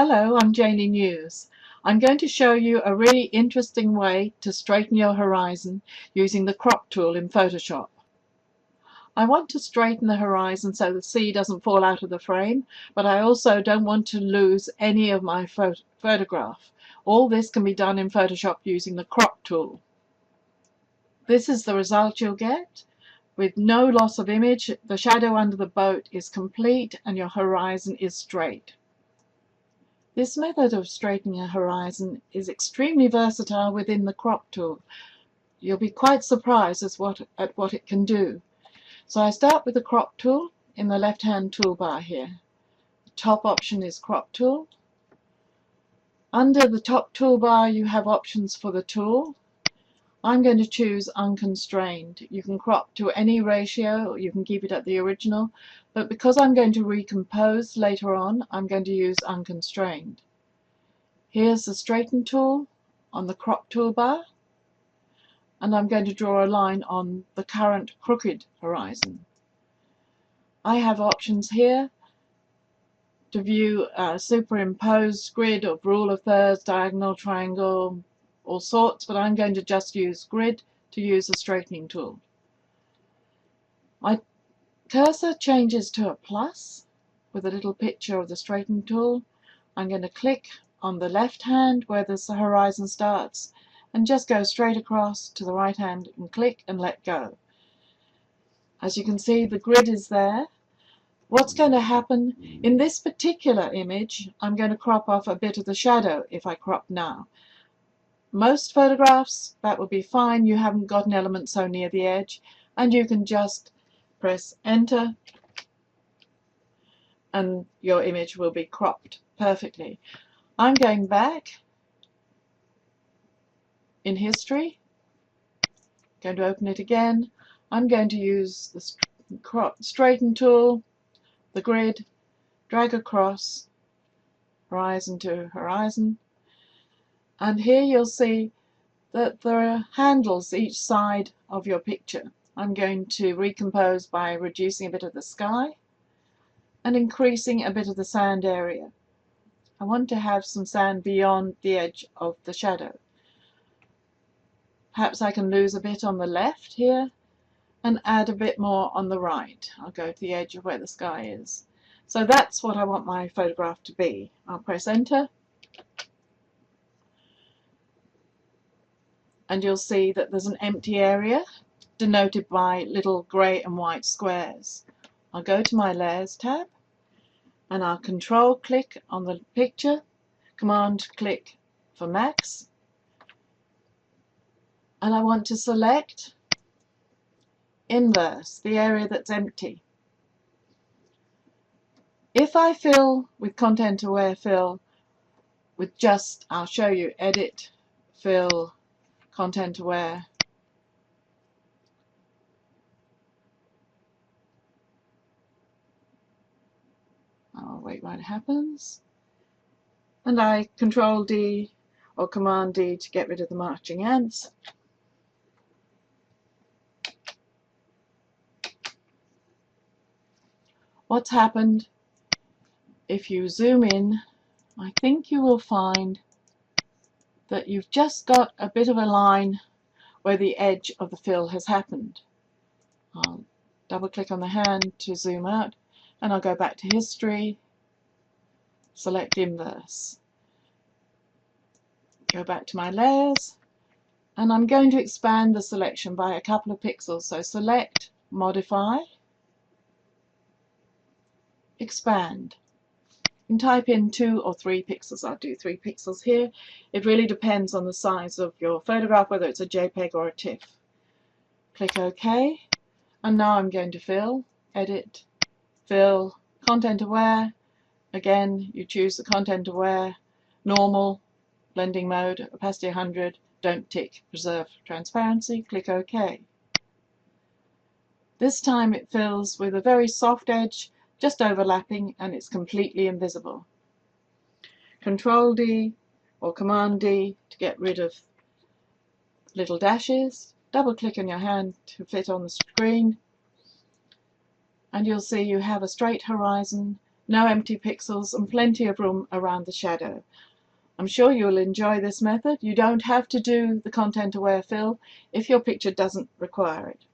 Hello, I'm Janie News. I'm going to show you a really interesting way to straighten your horizon using the crop tool in Photoshop. I want to straighten the horizon so the sea doesn't fall out of the frame, but I also don't want to lose any of my photograph. All this can be done in Photoshop using the crop tool. This is the result you'll get. With no loss of image, the shadow under the boat is complete and your horizon is straight. This method of straightening a horizon is extremely versatile within the crop tool. You'll be quite surprised at what it can do. So I start with the crop tool in the left-hand toolbar here. The top option is crop tool. Under the top toolbar you have options for the tool. I'm going to choose unconstrained. You can crop to any ratio, or you can keep it at the original, but because I'm going to recompose later on, I'm going to use unconstrained. Here's the straighten tool on the crop toolbar, and I'm going to draw a line on the current crooked horizon. I have options here to view a superimposed grid of rule of thirds, diagonal, triangle, all sorts, but I'm going to just use grid to use the straightening tool. My cursor changes to a plus with a little picture of the straighten tool. I'm going to click on the left hand where the horizon starts and just go straight across to the right hand and click and let go. As you can see, the grid is there. What's going to happen in this particular image, I'm going to crop off a bit of the shadow if I crop now. Most photographs, that would be fine. You haven't got an element so near the edge, and you can just press enter and your image will be cropped perfectly. I'm going back in history, going to open it again. I'm going to use the straighten tool, the grid, drag across horizon to horizon, and here you'll see that there are handles each side of your picture. I'm going to recompose by reducing a bit of the sky and increasing a bit of the sand area. I want to have some sand beyond the edge of the shadow. Perhaps I can lose a bit on the left here and add a bit more on the right. I'll go to the edge of where the sky is. So that's what I want my photograph to be. I'll press enter and you'll see that there's an empty area denoted by little grey and white squares. I'll go to my layers tab and I'll control click on the picture, command click for max, and I want to select inverse, the area that's empty. If I fill with content aware fill with just, I'll show you, edit, fill, content aware, I'll wait while it happens, and I control D or command D to get rid of the marching ants. What's happened, if you zoom in, I think you will find that you've just got a bit of a line where the edge of the fill has happened. I'll double click on the hand to zoom out and I'll go back to history, select inverse, go back to my layers, and I'm going to expand the selection by a couple of pixels. So select, modify, expand, and type in 2 or 3 pixels. I'll do 3 pixels here. It really depends on the size of your photograph, whether it's a JPEG or a TIFF. Click OK, and now I'm going to fill, edit, fill, content aware. Again, you choose the content aware, normal, blending mode, opacity 100, don't tick, preserve transparency, click OK. This time it fills with a very soft edge, just overlapping, and it's completely invisible. Control D or Command D to get rid of little dashes. Double click on your hand to fit on the screen, and you'll see you have a straight horizon no empty pixels, and plenty of room around the shadow. I'm sure you'll enjoy this method. You don't have to do the content-aware fill if your picture doesn't require it.